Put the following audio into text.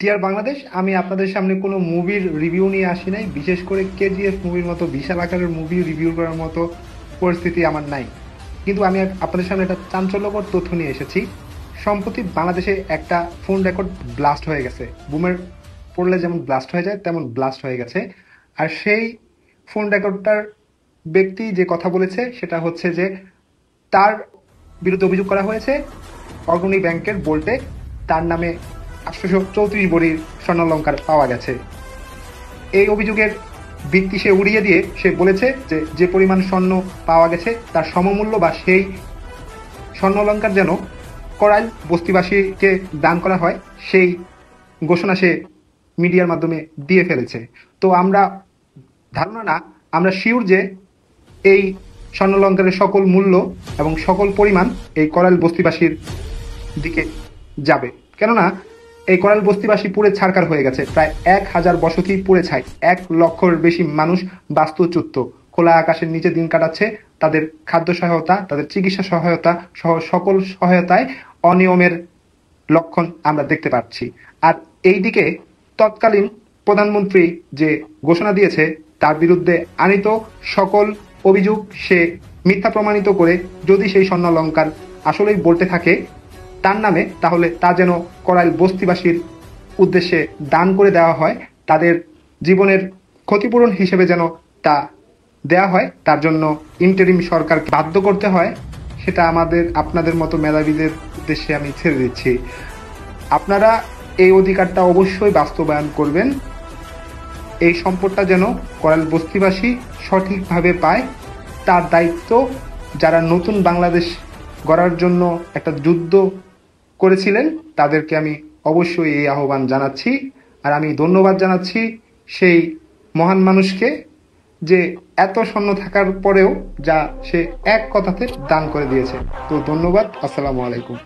Deer Bangladesh, আমি আপনাদের সামনে কোনো মুভির রিভিউ নিয়ে আসি নাই। বিশেষ করে কেজিএফ মুভির মতো বিশাল আকারের মুভি রিভিউ করার মতো পরিস্থিতি আমার নাই। কিন্তু আমি আপনাদের সামনে একটা চাঞ্চল্যকর তথ্য নিয়ে এসেছি। সম্প্রতি বাংলাদেশে একটা ফোন রেকর্ড ব্লাস্ট হয়ে গেছে। বুমের পড়লে যেমন ব্লাস্ট হয়ে যায় তেমন ব্লাস্ট হয়ে গেছে। আর সেই ফোন রেকর্ডটার ব্যক্তি যে কথা বলেছে সেটা হচ্ছে যে তার বিরুদ্ধে অভিযোগ করা হয়েছে অগ্রণী ব্যাংকের বোল্টে তার নামে 834 ভরির স্বর্ণালঙ্কার পাওয়া গেছে। এই অভিযোগের ভিত্তি সে উড়িয়ে দিয়ে সে বলেছে যে যে পরিমাণ স্বর্ণ পাওয়া গেছে তার সমমূল্য বা সেই স্বর্ণালঙ্কার যেন করাইল বস্তিবাসীকে দান করা হয়, সেই ঘোষণা সে মিডিয়ার মাধ্যমে দিয়ে ফেলেছে। তো আমরা ধারণা না, আমরা শিওর যে এই স্বর্ণালঙ্কারের সকল মূল্য এবং সকল পরিমাণ এই করাইল বস্তিবাসীর দিকে যাবে। কেননা এই করাইল বস্তিবাসী পুড়ে ছারখার হয়ে গেছে। প্রায় 1000 বসতি পুড়ে ছাই। 1 লক্ষের বেশি মানুষ বাস্তুচ্যুত, খোলা আকাশের নিচে দিন কাটাচ্ছে। তাদের খাদ্য সহায়তা, তাদের চিকিৎসা সহায়তা সহ সকল সহায়তায় অনিয়মের লক্ষণ আমরা দেখতে পাচ্ছি। আর এইদিকে তৎকালীন প্রধানমন্ত্রী যে ঘোষণা দিয়েছে তার বিরুদ্ধে আনিত সকল অভিযোগ সে মিথ্যা প্রমাণিত করে যদি সেই স্বর্ণালঙ্কার আসলেই বলতে থাকে তার নামে, তাহলে তা যেন করাইল বস্তিবাসীর উদ্দেশ্যে দান করে দেওয়া হয়, তাদের জীবনের ক্ষতিপূরণ হিসেবে যেন তা দেয়া হয়। তার জন্য ইন্টারিম সরকারকে বাধ্য করতে হয়। সেটা আপনাদের মতো মেধাবীদের উদ্দেশ্যে আমি ছেড়ে দিচ্ছি। আপনারা এই অধিকারটা অবশ্যই বাস্তবায়ন করবেন। এই সম্পদটা যেন করাইল বস্তিবাসী সঠিকভাবে পায়, তার দায়িত্ব। যারা নতুন বাংলাদেশ গড়ার জন্য একটা যুদ্ধ করেছিলেন তাদেরকে আমি অবশ্যই এই আহ্বান জানাচ্ছি। আর আমি ধন্যবাদ জানাচ্ছি সেই মহান মানুষকে যে এত স্বর্ণ থাকার পরেও যা সে এক কথাতে দান করে দিয়েছে। তো ধন্যবাদ। আসসালামু আলাইকুম।